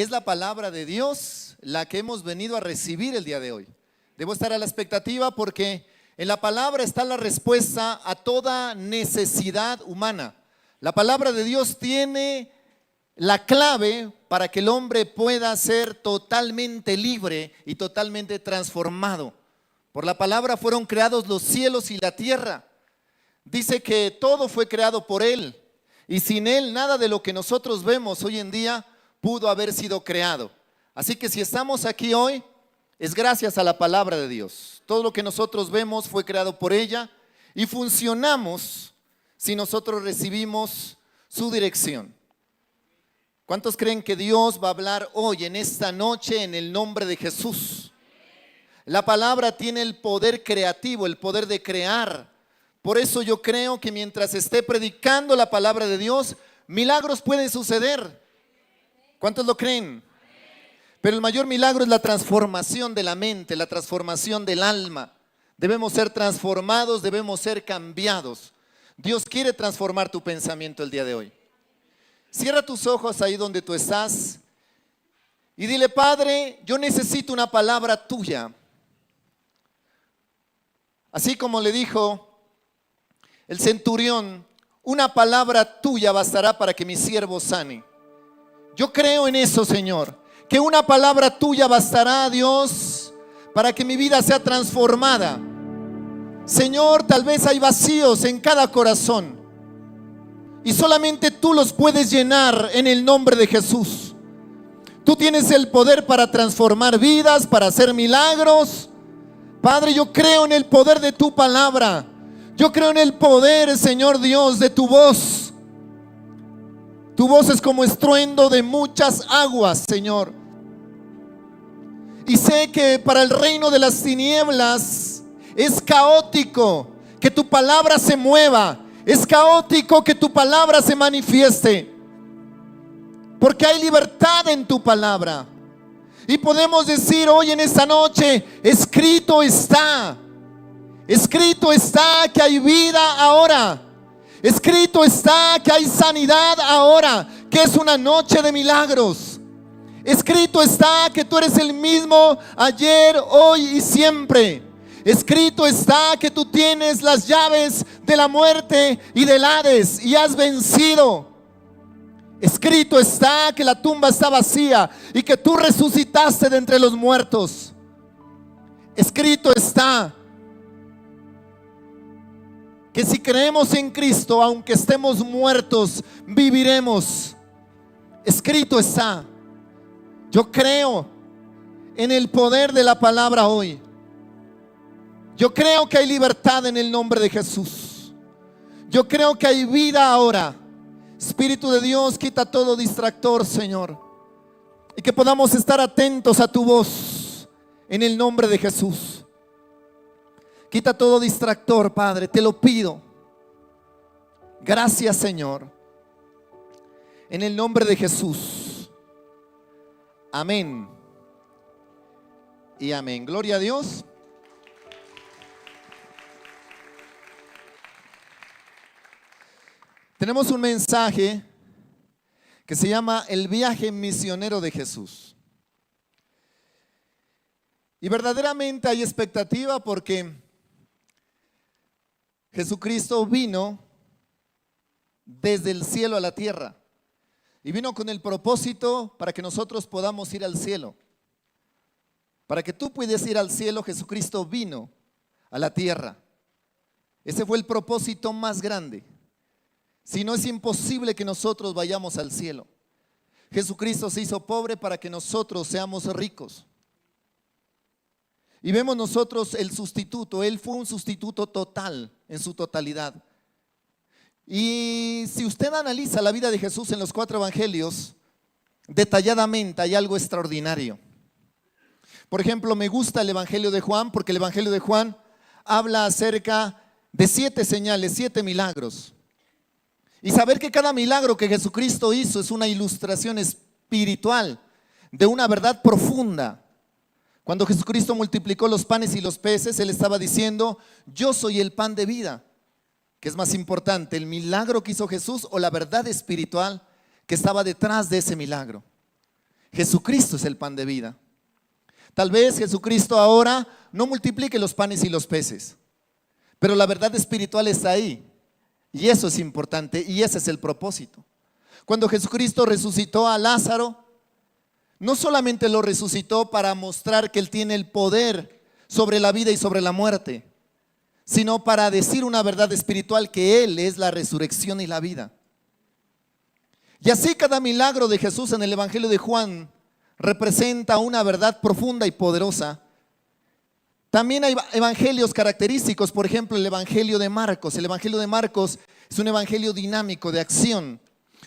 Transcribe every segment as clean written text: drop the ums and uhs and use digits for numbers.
es la palabra de Dios la que hemos venido a recibir el día de hoy. Debo estar a la expectativa porque en la palabra está la respuesta a toda necesidad humana. La palabra de Dios tiene la clave para que el hombre pueda ser totalmente libre y totalmente transformado. Por la palabra fueron creados los cielos y la tierra. Dice que todo fue creado por Él y sin Él nada de lo que nosotros vemos hoy en día pudo haber sido creado. Así que si estamos aquí hoy es gracias a la palabra de Dios. Todo lo que nosotros vemos fue creado por ella y funcionamos si nosotros recibimos su dirección. ¿Cuántos creen que Dios va a hablar hoy, en esta noche, en el nombre de Jesús? La palabra tiene el poder creativo, el poder de crear. Por eso yo creo que mientras esté predicando la palabra de Dios, milagros pueden suceder. ¿Cuántos lo creen? Pero el mayor milagro es la transformación de la mente, la transformación del alma. Debemos ser transformados, debemos ser cambiados. Dios quiere transformar tu pensamiento el día de hoy. Cierra tus ojos ahí donde tú estás y dile: Padre, yo necesito una palabra tuya. Así como le dijo el centurión, una palabra tuya bastará para que mi siervo sane. Yo creo en eso, Señor, que una palabra tuya bastará, Dios, para que mi vida sea transformada. Señor, tal vez hay vacíos en cada corazón y solamente tú los puedes llenar en el nombre de Jesús. Tú tienes el poder para transformar vidas, para hacer milagros. Padre, yo creo en el poder de tu palabra. Yo creo en el poder, Señor Dios, de tu voz. Tu voz es como estruendo de muchas aguas, Señor. Y sé que para el reino de las tinieblas es caótico que tu palabra se mueva. Es caótico que tu palabra se manifieste. Porque hay libertad en tu palabra. Y podemos decir hoy en esta noche: escrito está. Escrito está que hay vida ahora. Escrito está que hay sanidad ahora, que es una noche de milagros. Escrito está que tú eres el mismo ayer, hoy y siempre. Escrito está que tú tienes las llaves de la muerte y del Hades y has vencido. Escrito está que la tumba está vacía y que tú resucitaste de entre los muertos. Escrito está que si creemos en Cristo, aunque estemos muertos, viviremos. Escrito está. Yo creo en el poder de la palabra hoy. Yo creo que hay libertad en el nombre de Jesús. Yo creo que hay vida ahora. Espíritu de Dios, quita todo distractor, Señor, y que podamos estar atentos a tu voz en el nombre de Jesús. Quita todo distractor, Padre, te lo pido. Gracias, Señor, en el nombre de Jesús. Amén y amén. Gloria a Dios. Tenemos un mensaje que se llama El viaje misionero de Jesús. Y verdaderamente hay expectativa porque Jesucristo vino desde el cielo a la tierra. Y vino con el propósito para que nosotros podamos ir al cielo. Para que tú puedas ir al cielo, Jesucristo vino a la tierra. Ese fue el propósito más grande. Si no, es imposible que nosotros vayamos al cielo. Jesucristo se hizo pobre para que nosotros seamos ricos. Y vemos nosotros el sustituto. Él fue un sustituto total, en su totalidad. Y si usted analiza la vida de Jesús en los 4 evangelios, detalladamente hay algo extraordinario. Por ejemplo, me gusta el evangelio de Juan, porque el evangelio de Juan habla acerca de 7 señales, 7 milagros. Y saber que cada milagro que Jesucristo hizo es una ilustración espiritual de una verdad profunda. Cuando Jesucristo multiplicó los panes y los peces, Él estaba diciendo: yo soy el pan de vida. ¿Qué es más importante, el milagro que hizo Jesús o la verdad espiritual que estaba detrás de ese milagro? Jesucristo es el pan de vida. Tal vez Jesucristo ahora no multiplique los panes y los peces, pero la verdad espiritual está ahí. Y eso es importante y ese es el propósito. Cuando Jesucristo resucitó a Lázaro, no solamente lo resucitó para mostrar que Él tiene el poder sobre la vida y sobre la muerte, sino para decir una verdad espiritual, que Él es la resurrección y la vida. Y así cada milagro de Jesús en el Evangelio de Juan representa una verdad profunda y poderosa. También hay evangelios característicos, por ejemplo el Evangelio de Marcos. El Evangelio de Marcos es un evangelio dinámico de acción,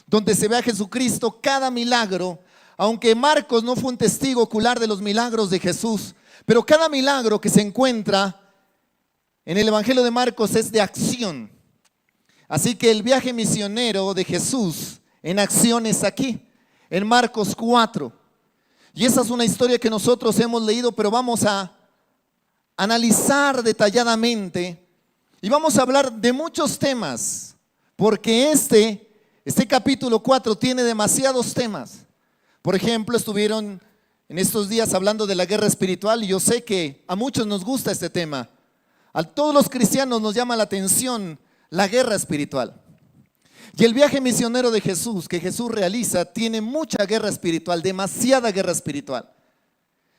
donde se ve a Jesucristo cada milagro, aunque Marcos no fue un testigo ocular de los milagros de Jesús, pero cada milagro que se encuentra en el Evangelio de Marcos es de acción. Así que el viaje misionero de Jesús en acción es aquí, en Marcos 4. Y esa es una historia que nosotros hemos leído, pero vamos a analizar detalladamente y vamos a hablar de muchos temas, porque este capítulo 4 tiene demasiados temas. Por ejemplo, estuvieron en estos días hablando de la guerra espiritual y yo sé que a muchos nos gusta este tema. A todos los cristianos nos llama la atención la guerra espiritual. Y el viaje misionero de Jesús que Jesús realiza tiene mucha guerra espiritual, demasiada guerra espiritual.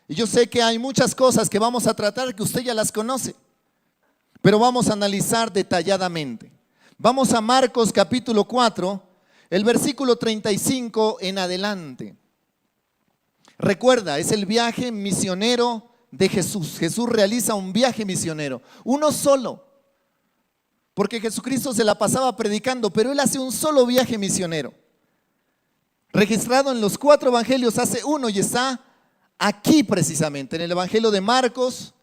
Y yo sé que hay muchas cosas que vamos a tratar que usted ya las conoce, pero vamos a analizar detalladamente. Vamos a Marcos capítulo 4, el versículo 35 en adelante. Recuerda, es el viaje misionero de Jesús. Jesús realiza un viaje misionero, uno solo, porque Jesucristo se la pasaba predicando, pero Él hace un solo viaje misionero. Registrado en los 4 evangelios hace uno y está aquí precisamente, en el Evangelio de Marcos.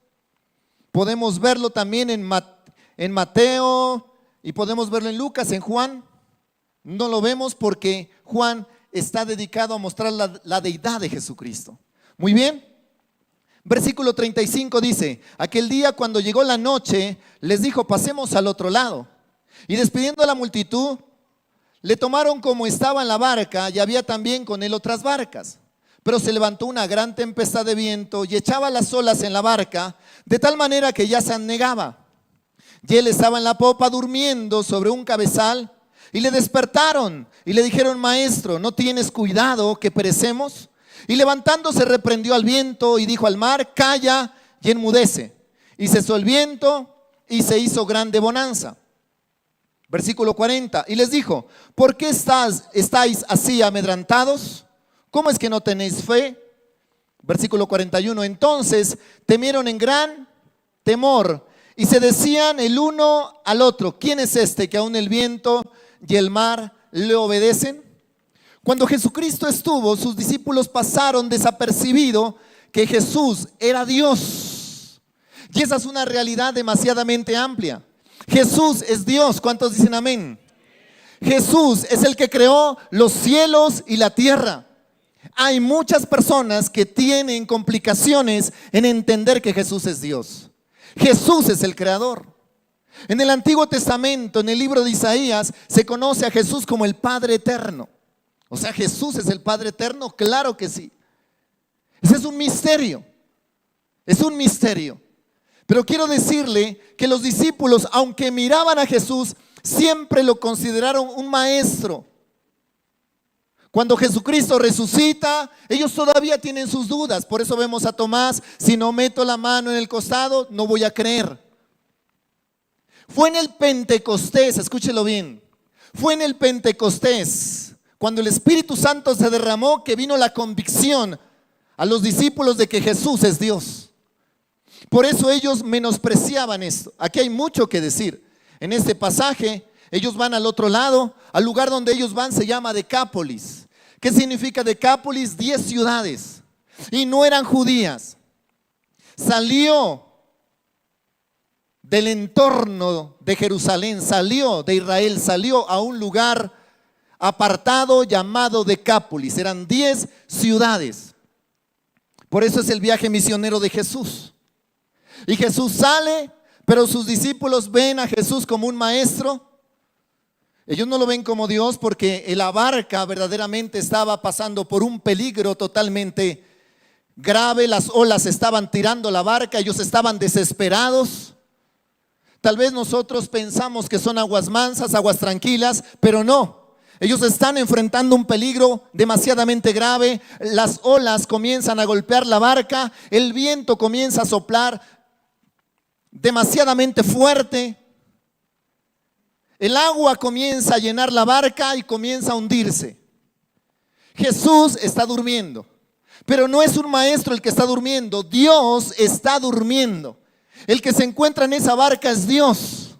Podemos verlo también en Mateo y podemos verlo en Lucas, en Juan. No lo vemos porque Juan está dedicado a mostrar la deidad de Jesucristo. Muy bien. Versículo 35 dice: aquel día cuando llegó la noche, les dijo: pasemos al otro lado. Y despidiendo a la multitud, le tomaron como estaba en la barca, y había también con él otras barcas. Pero se levantó una gran tempestad de viento y echaba las olas en la barca, de tal manera que ya se anegaba. Y él estaba en la popa durmiendo sobre un cabezal, y le despertaron y le dijeron: maestro, ¿no tienes cuidado que perecemos? Y levantándose reprendió al viento y dijo al mar: calla y enmudece. Y cesó el viento y se hizo grande bonanza. Versículo 40, y les dijo: ¿por qué estáis así amedrentados? ¿Cómo es que no tenéis fe? Versículo 41, entonces temieron en gran temor y se decían el uno al otro: ¿quién es este que aún el viento y el mar le obedecen? Cuando Jesucristo estuvo, sus discípulos pasaron desapercibido que Jesús era Dios. Y esa es una realidad demasiadamente amplia. Jesús es Dios. ¿Cuántos dicen amén? Jesús es el que creó los cielos y la tierra. Hay muchas personas que tienen complicaciones en entender que Jesús es Dios. Jesús es el creador. En el Antiguo Testamento, en el libro de Isaías, se conoce a Jesús como el Padre Eterno. O sea, ¿Jesús es el Padre Eterno? Claro que sí. Ese es un misterio. Es un misterio. Pero quiero decirle que los discípulos, aunque miraban a Jesús, siempre lo consideraron un maestro. Cuando Jesucristo resucita, ellos todavía tienen sus dudas. Por eso vemos a Tomás: si no meto la mano en el costado, no voy a creer. Fue en el Pentecostés, escúchelo bien, fue en el Pentecostés, cuando el Espíritu Santo se derramó, que vino la convicción a los discípulos de que Jesús es Dios. Por eso ellos menospreciaban esto. Aquí hay mucho que decir. En este pasaje, ellos van al otro lado, al lugar donde ellos van se llama Decápolis. ¿Qué significa Decápolis? 10 ciudades. Y no eran judías. Salió del entorno de Jerusalén, salió de Israel, salió a un lugar apartado llamado Decápolis. Eran 10 ciudades. Por eso es el viaje misionero de Jesús. Y Jesús sale, pero sus discípulos ven a Jesús como un maestro. Ellos no lo ven como Dios porque la barca verdaderamente estaba pasando por un peligro totalmente grave. Las olas estaban tirando la barca, ellos estaban desesperados. Tal vez nosotros pensamos que son aguas mansas, aguas tranquilas, pero no. Ellos están enfrentando un peligro demasiadamente grave. Las olas comienzan a golpear la barca, el viento comienza a soplar demasiadamente fuerte. El agua comienza a llenar la barca y comienza a hundirse. Jesús está durmiendo, pero no es un maestro el que está durmiendo, Dios está durmiendo. El que se encuentra en esa barca es Dios.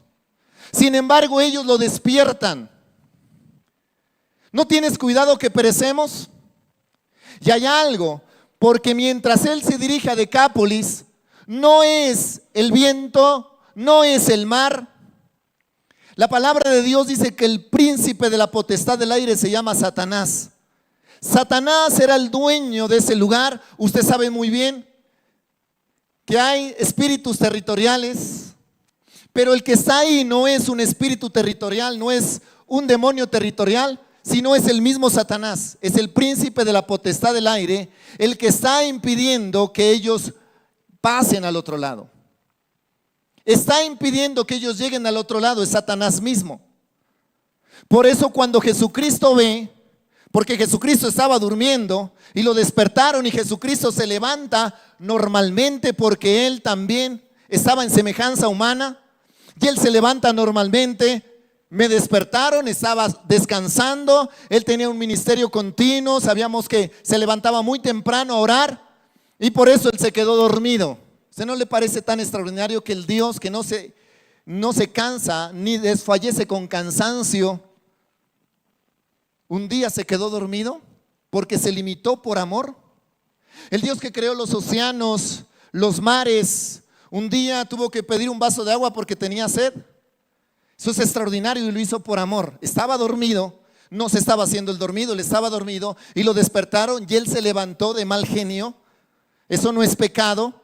Sin embargo, ellos lo despiertan. ¿No tienes cuidado que perecemos? Y hay algo, porque mientras él se dirige a Decápolis, no es el viento, no es el mar. La palabra de Dios dice que el príncipe de la potestad del aire se llama Satanás. Satanás era el dueño de ese lugar. Usted sabe muy bien que hay espíritus territoriales, pero el que está ahí no es un espíritu territorial, no es un demonio territorial, sino es el mismo Satanás. Es el príncipe de la potestad del aire, el que está impidiendo que ellos pasen al otro lado. Está impidiendo que ellos lleguen al otro lado, es Satanás mismo. Por eso cuando Jesucristo ve, porque Jesucristo estaba durmiendo y lo despertaron y Jesucristo se levanta normalmente porque él también estaba en semejanza humana y él se levanta normalmente. Me despertaron, estaba descansando, él tenía un ministerio continuo, sabíamos que se levantaba muy temprano a orar y por eso él se quedó dormido. ¿Usted no le parece tan extraordinario que el Dios que no se cansa ni desfallece con cansancio, un día se quedó dormido porque se limitó por amor? El Dios que creó los océanos, los mares, un día tuvo que pedir un vaso de agua porque tenía sed. Eso es extraordinario y lo hizo por amor. Estaba dormido, no se estaba haciendo el dormido, él estaba dormido y lo despertaron y él se levantó de mal genio. Eso no es pecado.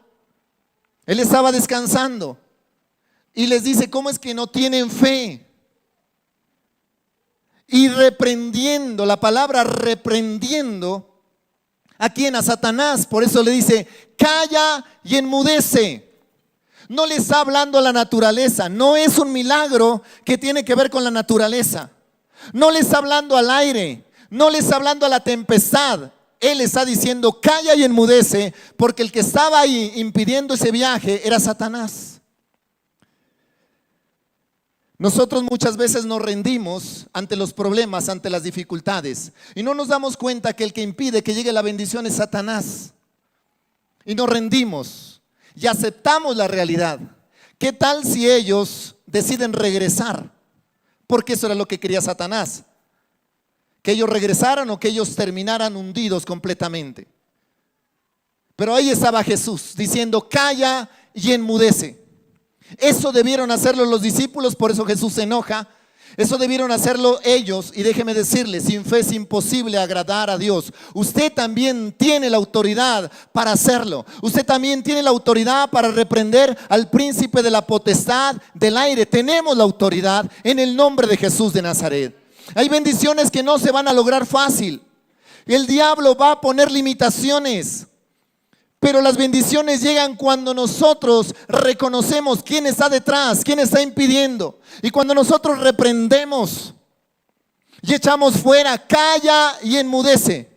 Él estaba descansando y les dice: ¿cómo es que no tienen fe? Y reprendiendo, la palabra reprendiendo, ¿a quién? A Satanás. Por eso le dice: calla y enmudece. No le está hablando a la naturaleza, no es un milagro que tiene que ver con la naturaleza. No le está hablando al aire, no le está hablando a la tempestad. Él está diciendo: calla y enmudece, porque el que estaba ahí impidiendo ese viaje era Satanás. Nosotros muchas veces nos rendimos ante los problemas, ante las dificultades, y no nos damos cuenta que el que impide que llegue la bendición es Satanás. Y nos rendimos y aceptamos la realidad. ¿Qué tal si ellos deciden regresar? Porque eso era lo que quería Satanás. Que ellos regresaran o que ellos terminaran hundidos completamente. Pero ahí estaba Jesús diciendo: calla y enmudece. Eso debieron hacerlo los discípulos, por eso Jesús se enoja. Eso debieron hacerlo ellos. Y déjeme decirle, sin fe es imposible agradar a Dios. Usted también tiene la autoridad para hacerlo. Usted también tiene la autoridad para reprender al príncipe de la potestad del aire. Tenemos la autoridad en el nombre de Jesús de Nazaret. Hay bendiciones que no se van a lograr fácil. El diablo va a poner limitaciones, pero las bendiciones llegan cuando nosotros reconocemos quién está detrás, quién está impidiendo. Y cuando nosotros reprendemos y echamos fuera, calla y enmudece.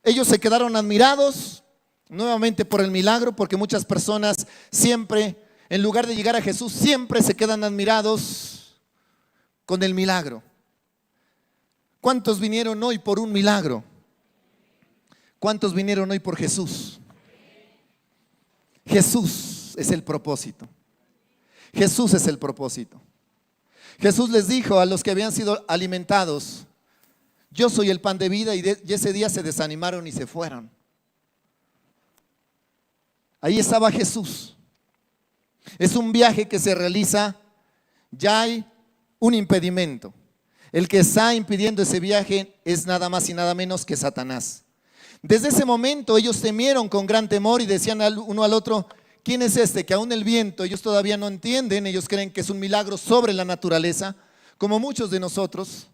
Ellos se quedaron admirados nuevamente por el milagro, porque muchas personas siempre, en lugar de llegar a Jesús, siempre se quedan admirados con el milagro. ¿Cuántos vinieron hoy por un milagro? ¿Cuántos vinieron hoy por Jesús? Jesús es el propósito. Jesús es el propósito. Jesús les dijo a los que habían sido alimentados: yo soy el pan de vida, y ese día se desanimaron y se fueron. Ahí estaba Jesús. Es un viaje que se realiza, ya hay un impedimento. El que está impidiendo ese viaje es nada más y nada menos que Satanás. Desde ese momento ellos temieron con gran temor y decían uno al otro: ¿quién es este? Que aún el viento, ellos todavía no entienden, ellos creen que es un milagro sobre la naturaleza. como muchos de nosotros.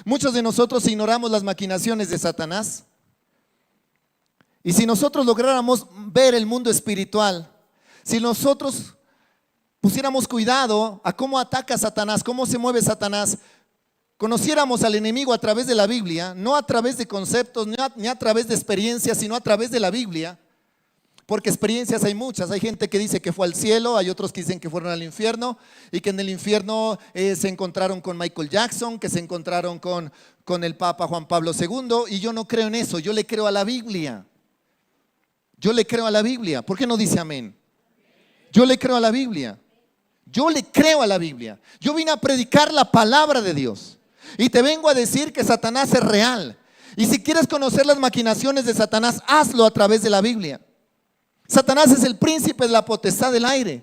Muchos de nosotros ignoramos las maquinaciones de Satanás. Y si nosotros lográramos ver el mundo espiritual, si nosotros pusiéramos cuidado a cómo ataca Satanás, cómo se mueve Satanás, conociéramos al enemigo a través de la Biblia, no a través de conceptos, ni a través de experiencias, sino a través de la Biblia. Porque experiencias hay muchas. Hay gente que dice que fue al cielo, hay otros que dicen que fueron al infierno y que en el infierno se encontraron con Michael Jackson, que se encontraron con el Papa Juan Pablo II. Y yo no creo en eso, yo le creo a la Biblia. Yo le creo a la Biblia. ¿Por qué no dice amén? Yo le creo a la Biblia. Yo le creo a la Biblia. Yo vine a predicar la palabra de Dios. Y te vengo a decir que Satanás es real. Y si quieres conocer las maquinaciones de Satanás, hazlo a través de la Biblia. Satanás es el príncipe de la potestad del aire.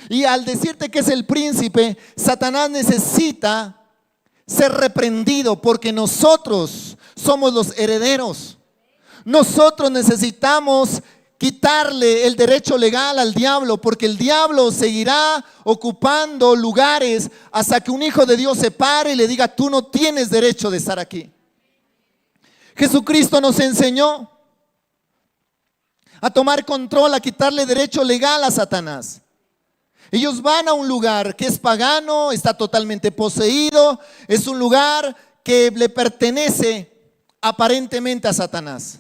Y al decirte que es el príncipe, Satanás necesita ser reprendido porque nosotros somos los herederos. Nosotros necesitamos quitarle el derecho legal al diablo, porque el diablo seguirá ocupando lugares hasta que un hijo de Dios se pare y le diga: tú no tienes derecho de estar aquí. Jesucristo nos enseñó a tomar control, a quitarle derecho legal a Satanás. Ellos van a un lugar que es pagano, está totalmente poseído, es un lugar que le pertenece aparentemente a Satanás.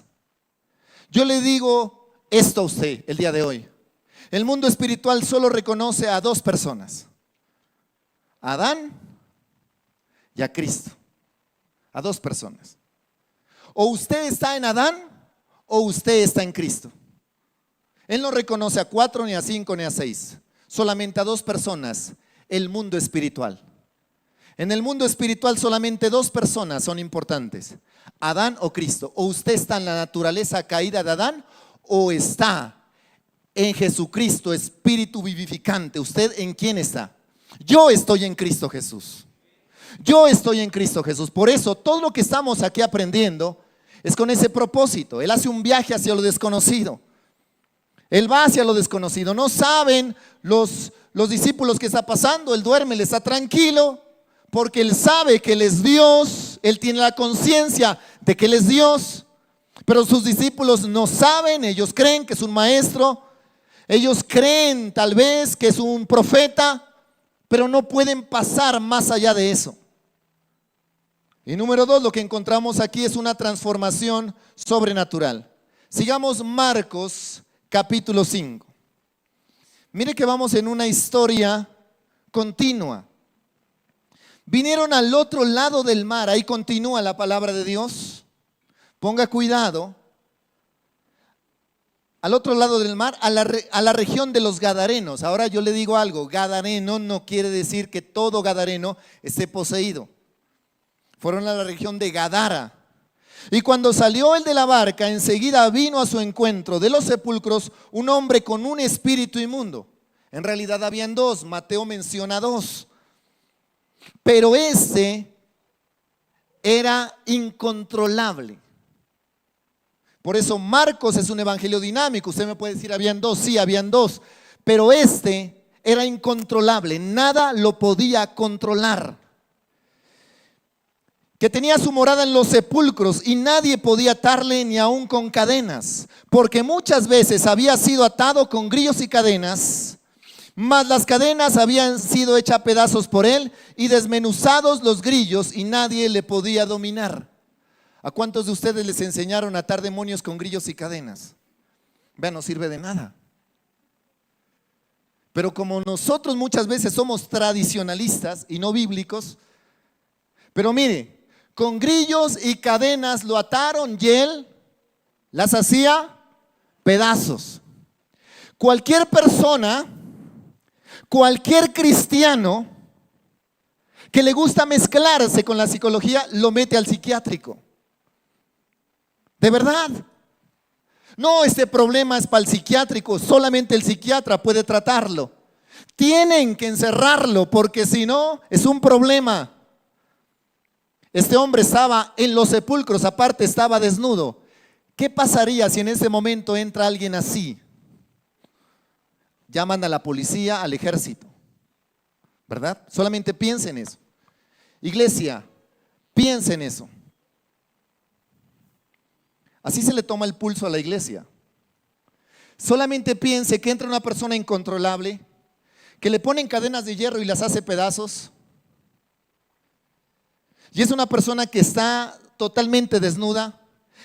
Yo le digo esto a usted el día de hoy: el mundo espiritual solo reconoce a dos personas, a Adán y a Cristo. A dos personas. O usted está en Adán o usted está en Cristo. Él no reconoce a 4, ni a 5, ni a 6. Solamente a dos personas, el mundo espiritual. En el mundo espiritual solamente dos personas son importantes: Adán o Cristo. O usted está en la naturaleza caída de Adán, o está en Jesucristo, espíritu vivificante. ¿Usted en quién está? Yo estoy en Cristo Jesús. Yo estoy en Cristo Jesús. Por eso todo lo que estamos aquí aprendiendo es con ese propósito. Él hace un viaje hacia lo desconocido. Él va hacia lo desconocido. No saben los discípulos qué está pasando. Él duerme, él está tranquilo, porque él sabe que él es Dios. Él tiene la conciencia de que él es Dios. Pero sus discípulos no saben. Ellos creen que es un maestro. Ellos creen tal vez que es un profeta, pero no pueden pasar más allá de eso. Y número 2, lo que encontramos aquí es una transformación sobrenatural. Sigamos Marcos capítulo 5. Mire que vamos en una historia continua. Vinieron al otro lado del mar. Ahí continúa la palabra de Dios. Ponga cuidado. Al otro lado del mar, a la región de los Gadarenos. Ahora yo le digo algo: Gadareno no quiere decir que todo Gadareno esté poseído. Fueron a la región de Gadara. Y cuando salió él de la barca, enseguida vino a su encuentro de los sepulcros un hombre con un espíritu inmundo. En realidad habían dos, Mateo menciona dos. Pero este era incontrolable. Por eso Marcos es un evangelio dinámico. Usted me puede decir: habían dos. Sí, habían dos. Pero este era incontrolable. Nada lo podía controlar. Que tenía su morada en los sepulcros y nadie podía atarle ni aun con cadenas, porque muchas veces había sido atado con grillos y cadenas, mas las cadenas habían sido hechas a pedazos por él y desmenuzados los grillos, y nadie le podía dominar. ¿A cuántos de ustedes les enseñaron a atar demonios con grillos y cadenas? Vean, no sirve de nada. Pero como nosotros muchas veces somos tradicionalistas y no bíblicos, pero mire, con grillos y cadenas lo ataron y él las hacía pedazos. Cualquier persona, cualquier cristiano que le gusta mezclarse con la psicología, lo mete al psiquiátrico. De verdad. No, este problema es para el psiquiátrico, solamente el psiquiatra puede tratarlo. Tienen que encerrarlo, porque si no es un problema. Este hombre estaba en los sepulcros, aparte estaba desnudo. ¿Qué pasaría si en ese momento entra alguien así? Llaman a la policía, al ejército, ¿verdad? Solamente piensen eso. Iglesia, piensa en eso. Así se le toma el pulso a la iglesia. Solamente piense que entra una persona incontrolable, que le ponen cadenas de hierro y las hace pedazos. Y es una persona que está totalmente desnuda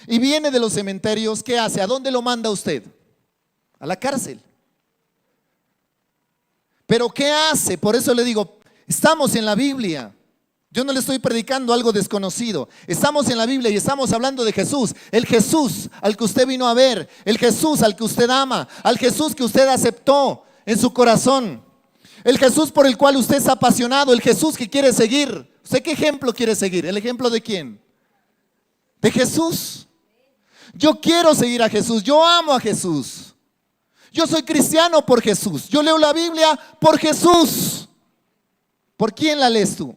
y viene de los cementerios. ¿Qué hace? ¿A dónde lo manda usted? A la cárcel. Pero ¿qué hace? Por eso le digo, estamos en la Biblia. Yo no le estoy predicando algo desconocido. Estamos en la Biblia y estamos hablando de Jesús. El Jesús al que usted vino a ver. El Jesús al que usted ama. Al Jesús que usted aceptó en su corazón. El Jesús por el cual usted es apasionado. El Jesús que quiere seguir. ¿Usted qué ejemplo quiere seguir? ¿El ejemplo de quién? De Jesús. Yo quiero seguir a Jesús. Yo amo a Jesús. Yo soy cristiano por Jesús. Yo leo la Biblia por Jesús. ¿Por quién la lees tú?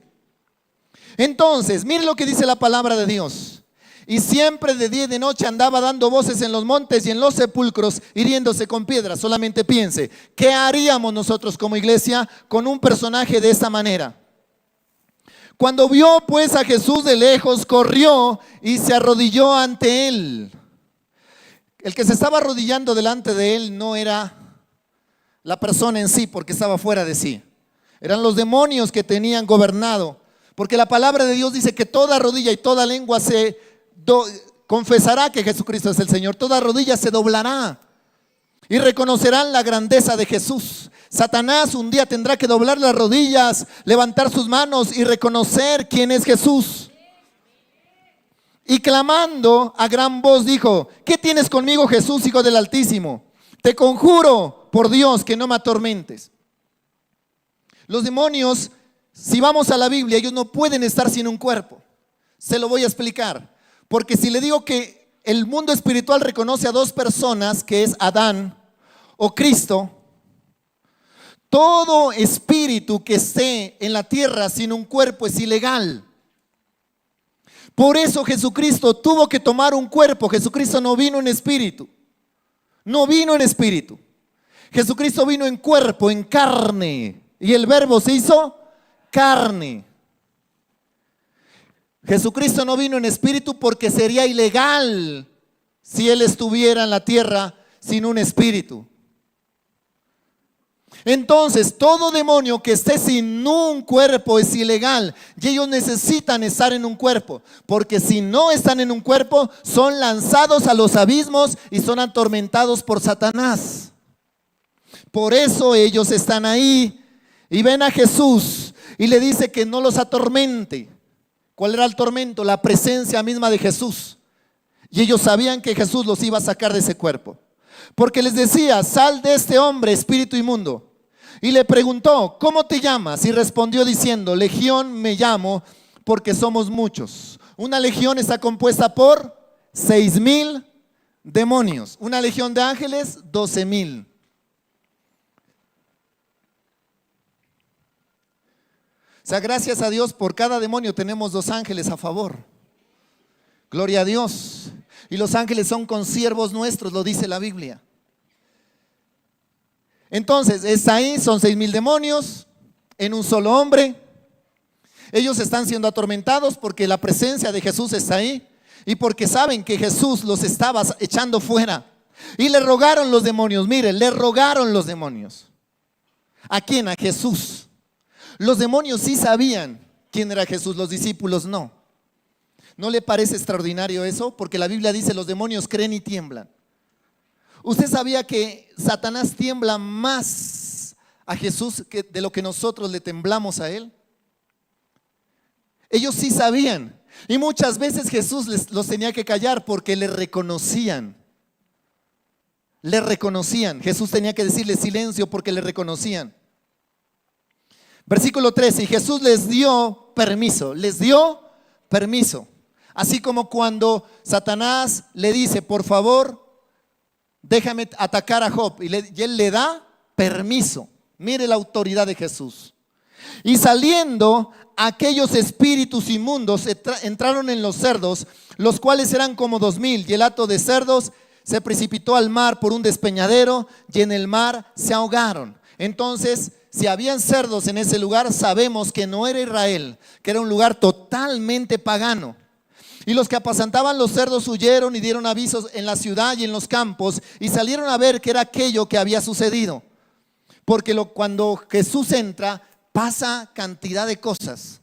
Entonces, mire lo que dice la palabra de Dios. Y siempre de día y de noche andaba dando voces en los montes y en los sepulcros, hiriéndose con piedras. Solamente piense, ¿qué haríamos nosotros como iglesia con un personaje de esta manera? Cuando vio pues a Jesús de lejos, corrió y se arrodilló ante él. El que se estaba arrodillando delante de él no era la persona en sí, porque estaba fuera de sí. Eran los demonios que tenían gobernado. Porque la palabra de Dios dice que toda rodilla y toda lengua confesará que Jesucristo es el Señor. Toda rodilla se doblará y reconocerán la grandeza de Jesús. Satanás un día tendrá que doblar las rodillas, levantar sus manos y reconocer quién es Jesús. Y clamando a gran voz dijo: ¿qué tienes conmigo, Jesús, Hijo del Altísimo? Te conjuro por Dios que no me atormentes. Los demonios, si vamos a la Biblia, ellos no pueden estar sin un cuerpo. Se lo voy a explicar. Porque si le digo que el mundo espiritual reconoce a dos personas, que es Adán o Cristo, todo espíritu que esté en la tierra sin un cuerpo es ilegal. Por eso Jesucristo tuvo que tomar un cuerpo. Jesucristo no vino en espíritu. No vino en espíritu. Jesucristo vino en cuerpo, en carne. Y el verbo se hizo carne. Jesucristo no vino en espíritu porque sería ilegal si Él estuviera en la tierra sin un espíritu. Entonces, todo demonio que esté sin un cuerpo es ilegal. Y ellos necesitan estar en un cuerpo. Porque si no están en un cuerpo, son lanzados a los abismos y son atormentados por Satanás. Por eso ellos están ahí y ven a Jesús y le dice que no los atormente. ¿Cuál era el tormento? La presencia misma de Jesús. Y ellos sabían que Jesús los iba a sacar de ese cuerpo. Porque les decía: sal de este hombre, espíritu inmundo. Y le preguntó: ¿cómo te llamas? Y respondió diciendo: Legión me llamo, porque somos muchos. Una legión está compuesta por 6,000 demonios. Una legión de ángeles, 12,000. O sea, gracias a Dios, por cada demonio tenemos 2 ángeles a favor. Gloria a Dios. Y los ángeles son consiervos nuestros, lo dice la Biblia. Entonces, está ahí, son 6,000 demonios en un solo hombre. Ellos están siendo atormentados porque la presencia de Jesús está ahí y porque saben que Jesús los estaba echando fuera. Y le rogaron los demonios, miren, le rogaron los demonios. ¿A quién? A Jesús. Los demonios sí sabían quién era Jesús, los discípulos no. ¿No le parece extraordinario eso? Porque la Biblia dice: los demonios creen y tiemblan. ¿Usted sabía que Satanás tiembla más a Jesús que de lo que nosotros le temblamos a Él? Ellos sí sabían. Y muchas veces Jesús los tenía que callar porque le reconocían. Le reconocían. Jesús tenía que decirle silencio porque le reconocían. Versículo 13, y Jesús les dio permiso. Les dio permiso. Así como cuando Satanás le dice: por favor, déjame atacar a Job, y él le da permiso. Mire la autoridad de Jesús. Y saliendo, aquellos espíritus inmundos entraron en los cerdos, los cuales eran como 2,000, y el hato de cerdos se precipitó al mar por un despeñadero, y en el mar se ahogaron. Entonces si habían cerdos en ese lugar, sabemos que no era Israel, que era un lugar totalmente pagano. Y los que apacentaban los cerdos huyeron y dieron avisos en la ciudad y en los campos y salieron a ver qué era aquello que había sucedido. Porque cuando Jesús entra, pasa cantidad de cosas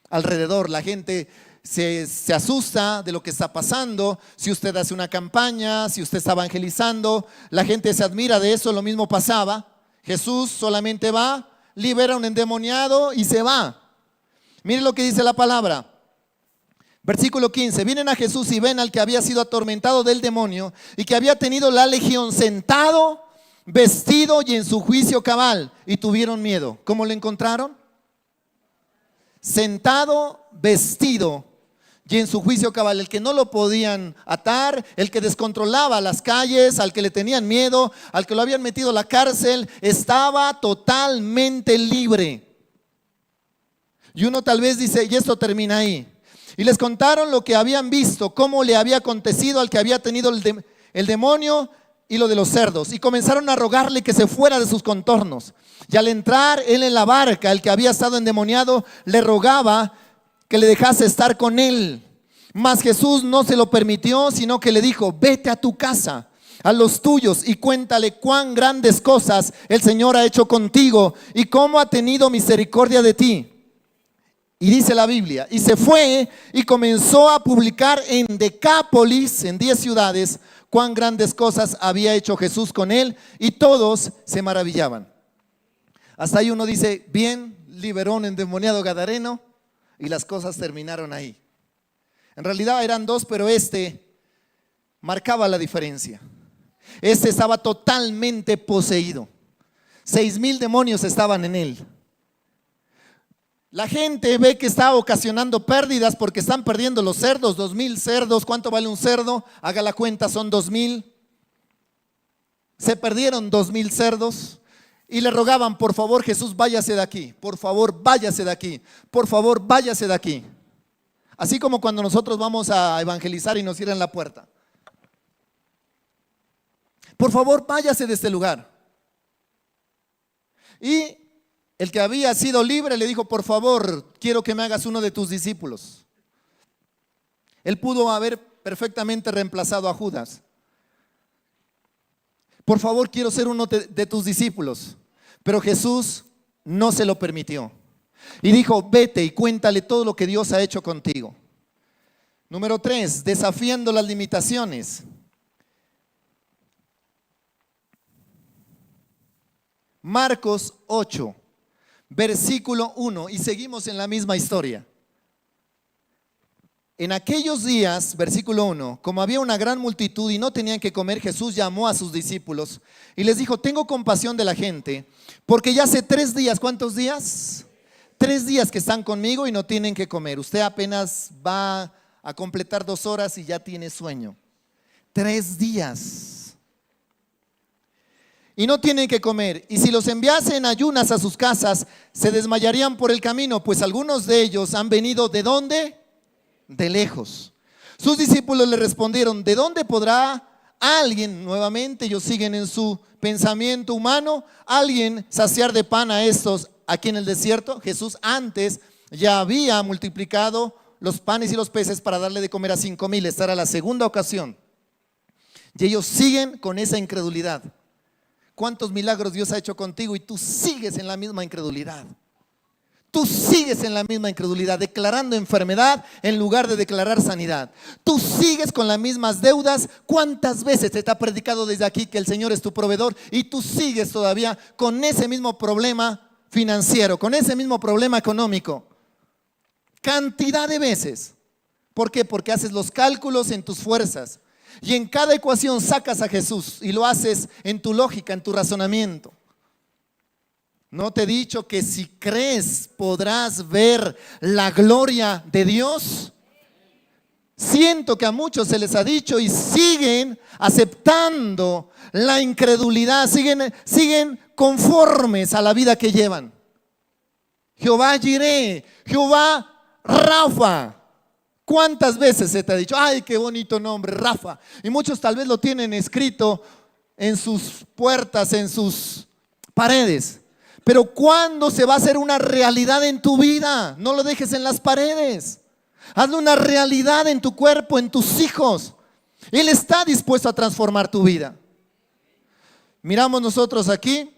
alrededor. La gente se asusta de lo que está pasando. Si usted hace una campaña, si usted está evangelizando, la gente se admira de eso. Lo mismo pasaba. Jesús solamente va, libera un endemoniado y se va. Mire lo que dice la palabra. Versículo 15, vienen a Jesús y ven al que había sido atormentado del demonio y que había tenido la legión sentado, vestido y en su juicio cabal, y tuvieron miedo. ¿Cómo lo encontraron? Sentado, vestido y en su juicio cabal. El que no lo podían atar, el que descontrolaba las calles, al que le tenían miedo, al que lo habían metido a la cárcel, estaba totalmente libre. Y uno tal vez dice, y esto termina ahí. Y les contaron lo que habían visto, cómo le había acontecido al que había tenido el demonio y lo de los cerdos. Y comenzaron a rogarle que se fuera de sus contornos. Y al entrar él en la barca, el que había estado endemoniado le rogaba que le dejase estar con él. Mas Jesús no se lo permitió, sino que le dijo, vete a tu casa, a los tuyos, y cuéntale cuán grandes cosas el Señor ha hecho contigo y cómo ha tenido misericordia de ti. Y dice la Biblia, y se fue y comenzó a publicar en Decápolis, en 10 ciudades, cuán grandes cosas había hecho Jesús con él, y todos se maravillaban. Hasta ahí uno dice, bien, liberó un endemoniado gadareno, y las cosas terminaron ahí. En realidad eran dos, pero este marcaba la diferencia. Este estaba totalmente poseído. 6,000 demonios estaban en él. La gente ve que está ocasionando pérdidas porque están perdiendo los cerdos, 2,000 cerdos. ¿Cuánto vale un cerdo? Haga la cuenta, son 2,000. Se perdieron 2,000 cerdos y le rogaban, por favor, Jesús, váyase de aquí. Por favor, váyase de aquí. Por favor, váyase de aquí. Así como cuando nosotros vamos a evangelizar y nos cierran la puerta. Por favor, váyase de este lugar. Y el que había sido libre le dijo, por favor, quiero que me hagas uno de tus discípulos. Él pudo haber perfectamente reemplazado a Judas. Por favor, quiero ser uno de tus discípulos. Pero Jesús no se lo permitió. Y dijo, vete y cuéntale todo lo que Dios ha hecho contigo. Número 3, desafiando las limitaciones. Marcos 8. Versículo 1, y seguimos en la misma historia. En aquellos días, versículo 1, como había una gran multitud y no tenían que comer, Jesús llamó a sus discípulos y les dijo, tengo compasión de la gente, porque ya hace 3 días, ¿cuántos días? 3 días que están conmigo y no tienen que comer. Usted apenas va a completar 2 horas y ya tiene sueño. 3 días. Y no tienen que comer. Y si los enviase en ayunas a sus casas, se desmayarían por el camino, pues algunos de ellos han venido ¿de dónde? De lejos. Sus discípulos le respondieron, ¿de dónde podrá alguien, nuevamente ellos siguen en su pensamiento humano, alguien saciar de pan a estos aquí en el desierto? Jesús antes ya había multiplicado los panes y los peces para darle de comer a 5,000. Esta era la segunda ocasión. Y ellos siguen con esa incredulidad. ¿Cuántos milagros Dios ha hecho contigo y tú sigues en la misma incredulidad? Tú sigues en la misma incredulidad, declarando enfermedad en lugar de declarar sanidad. Tú sigues con las mismas deudas. ¿Cuántas veces te ha predicado desde aquí que el Señor es tu proveedor y tú sigues todavía con ese mismo problema financiero, con ese mismo problema económico? Cantidad de veces. ¿Por qué? Porque haces los cálculos en tus fuerzas. Y en cada ecuación sacas a Jesús y lo haces en tu lógica, en tu razonamiento. ¿No te he dicho que si crees podrás ver la gloria de Dios? Siento que a muchos se les ha dicho y siguen aceptando la incredulidad, siguen conformes a la vida que llevan. Jehová Jireh, Jehová Rafa. ¿Cuántas veces se te ha dicho, ay, qué bonito nombre, Rafa? Y muchos tal vez lo tienen escrito en sus puertas, en sus paredes. Pero ¿cuándo se va a hacer una realidad en tu vida? No lo dejes en las paredes. Hazlo una realidad en tu cuerpo, en tus hijos. Él está dispuesto a transformar tu vida. Miramos nosotros aquí,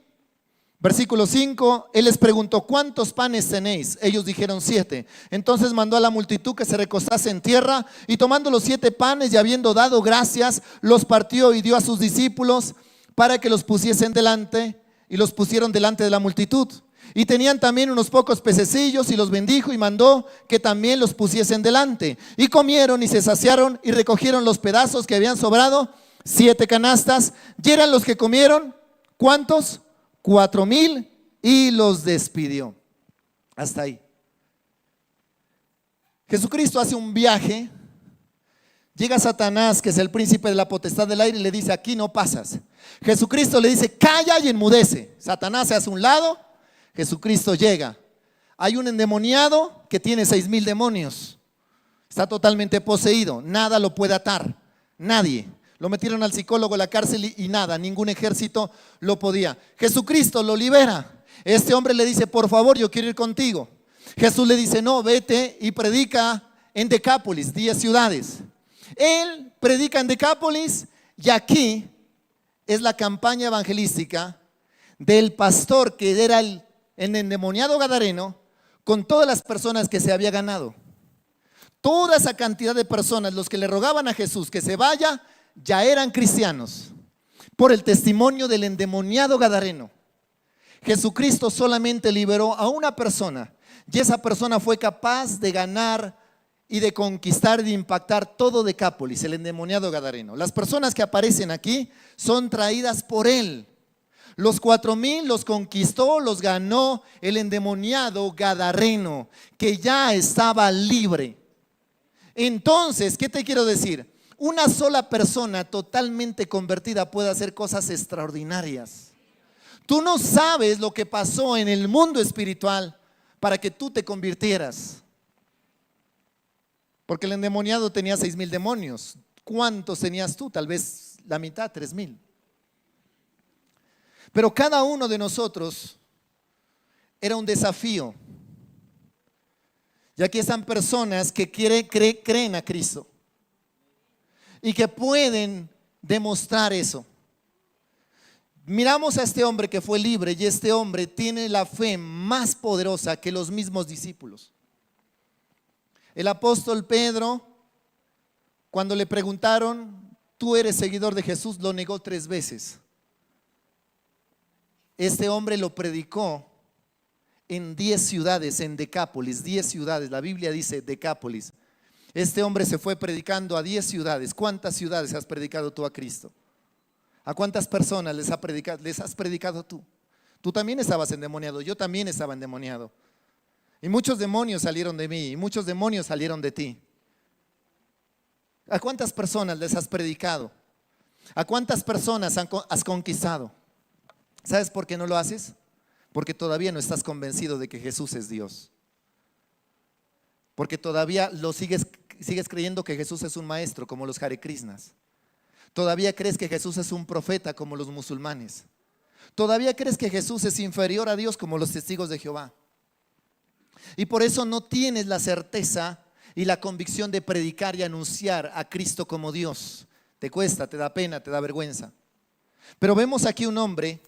versículo 5, Él les preguntó: ¿cuántos panes tenéis? Ellos dijeron 7. Entonces mandó a la multitud que se recostase en tierra, y tomando los 7 panes y habiendo dado gracias, los partió y dio a sus discípulos para que los pusiesen delante, y los pusieron delante de la multitud. Y tenían también unos pocos pececillos, y los bendijo y mandó que también los pusiesen delante. Y comieron y se saciaron y recogieron los pedazos que habían sobrado, 7 canastas. Y eran los que comieron, ¿cuántos? 4,000, y los despidió. Hasta ahí. Jesucristo hace un viaje. Llega Satanás, que es el príncipe de la potestad del aire, y le dice: aquí no pasas. Jesucristo le dice: calla y enmudece. Satanás se hace a un lado. Jesucristo llega. Hay un endemoniado que tiene 6,000 demonios. Está totalmente poseído. Nada lo puede atar. Nadie. Lo metieron al psicólogo a la cárcel y nada, ningún ejército lo podía. Jesucristo lo libera. Este hombre le dice: por favor, yo quiero ir contigo. Jesús le dice: no, vete y predica en Decápolis, 10 ciudades. Él predica en Decápolis, y aquí es la campaña evangelística del pastor que era el endemoniado gadareno, con todas las personas que se había ganado. Toda esa cantidad de personas, los que le rogaban a Jesús que se vaya, ya eran cristianos por el testimonio del endemoniado gadareno. Jesucristo solamente liberó a una persona, y esa persona fue capaz de ganar y de conquistar y de impactar todo Decápolis, el endemoniado gadareno. Las personas que aparecen aquí son traídas por él. Los 4,000 los conquistó, los ganó el endemoniado gadareno, que ya estaba libre. Entonces, ¿qué te quiero decir? Una sola persona totalmente convertida puede hacer cosas extraordinarias. Tú no sabes lo que pasó en el mundo espiritual para que tú te convirtieras. Porque el endemoniado tenía 6,000 demonios. ¿Cuántos tenías tú? Tal vez la mitad, 3,000. Pero cada uno de nosotros era un desafío. Y aquí están personas que creen a Cristo y que pueden demostrar eso. Miramos a este hombre que fue libre, y este hombre tiene la fe más poderosa que los mismos discípulos. El apóstol Pedro, cuando le preguntaron: ¿tú eres seguidor de Jesús?, lo negó 3 veces. Este hombre lo predicó en 10 ciudades, en Decápolis, 10 ciudades. La Biblia dice Decápolis. Este hombre se fue predicando a 10 ciudades. ¿Cuántas ciudades has predicado tú a Cristo? ¿A cuántas personas les has predicado tú? Tú también estabas endemoniado, yo también estaba endemoniado. Y muchos demonios salieron de mí, y muchos demonios salieron de ti. ¿A cuántas personas les has predicado? ¿A cuántas personas has conquistado? ¿Sabes por qué no lo haces? Porque todavía no estás convencido de que Jesús es Dios. Porque todavía sigues creyendo que Jesús es un maestro, como los Hare Krishnas. Todavía crees que Jesús es un profeta, como los musulmanes. Todavía crees que Jesús es inferior a Dios, como los testigos de Jehová. Y por eso no tienes la certeza y la convicción de predicar y anunciar a Cristo como Dios. Te cuesta, te da pena, te da vergüenza. Pero vemos aquí un hombre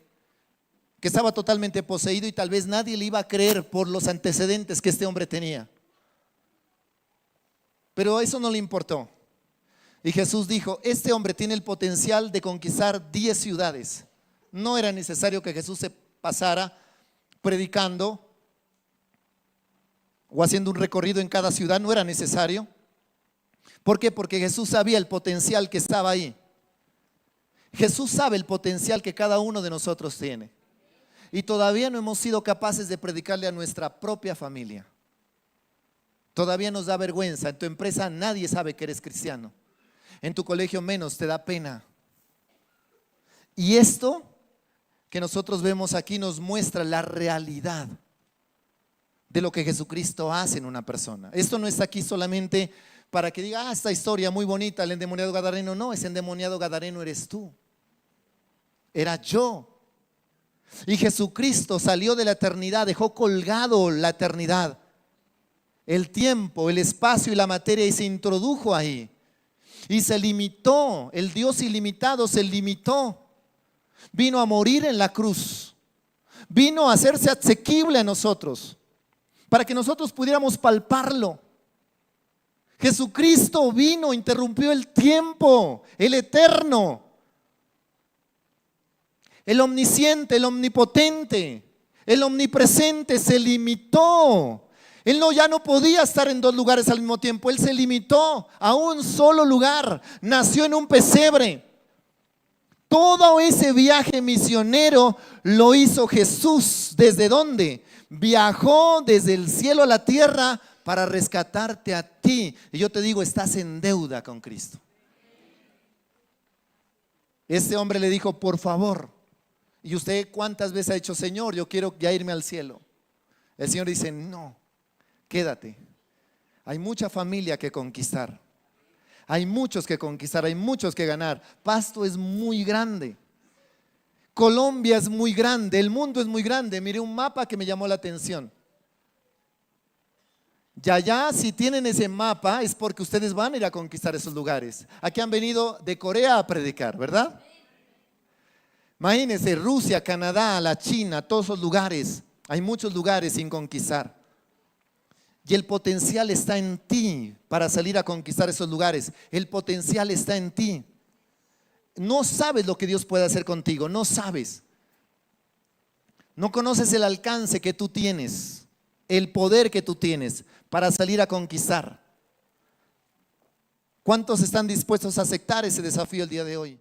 que estaba totalmente poseído, y tal vez nadie le iba a creer por los antecedentes que este hombre tenía. Pero eso no le importó. Y Jesús dijo: este hombre tiene el potencial de conquistar 10 ciudades. No era necesario que Jesús se pasara predicando o haciendo un recorrido en cada ciudad. No era necesario. ¿Por qué? Porque Jesús sabía el potencial que estaba ahí. Jesús sabe el potencial que cada uno de nosotros tiene. Y todavía no hemos sido capaces de predicarle a nuestra propia familia. Todavía nos da vergüenza. En tu empresa nadie sabe que eres cristiano. En tu colegio menos, te da pena. Y esto que nosotros vemos aquí nos muestra la realidad de lo que Jesucristo hace en una persona. Esto no está aquí solamente para que diga: esta historia muy bonita, el endemoniado gadareno. No, ese endemoniado gadareno eres tú. Era yo. Y Jesucristo salió de la eternidad, dejó colgado la eternidad, el tiempo, el espacio y la materia, y se introdujo ahí. Y se limitó, el Dios ilimitado se limitó. Vino a morir en la cruz. Vino a hacerse asequible a nosotros, para que nosotros pudiéramos palparlo. Jesucristo vino, interrumpió el tiempo, el eterno, el omnisciente, el omnipotente, el omnipresente se limitó. Él ya no podía estar en dos lugares al mismo tiempo. Él se limitó a un solo lugar. Nació en un pesebre. Todo ese viaje misionero lo hizo Jesús. ¿Desde dónde? Viajó desde el cielo a la tierra para rescatarte a ti. Y yo te digo, estás en deuda con Cristo. Este hombre le dijo, por favor. ¿Y usted cuántas veces ha dicho, Señor, yo quiero ya irme al cielo? El Señor dice, no, quédate. Hay mucha familia que conquistar. Hay muchos que conquistar, hay muchos que ganar. Pasto es muy grande. Colombia es muy grande, el mundo es muy grande. Miré un mapa que me llamó la atención. Ya, si tienen ese mapa es porque ustedes van a ir a conquistar esos lugares. Aquí han venido de Corea a predicar, ¿verdad? Imagínense, Rusia, Canadá, la China, todos esos lugares. Hay muchos lugares sin conquistar. Y el potencial está en ti para salir a conquistar esos lugares. El potencial está en ti. No sabes lo que Dios puede hacer contigo, no sabes. No conoces el alcance que tú tienes, el poder que tú tienes para salir a conquistar. ¿Cuántos están dispuestos a aceptar ese desafío el día de hoy?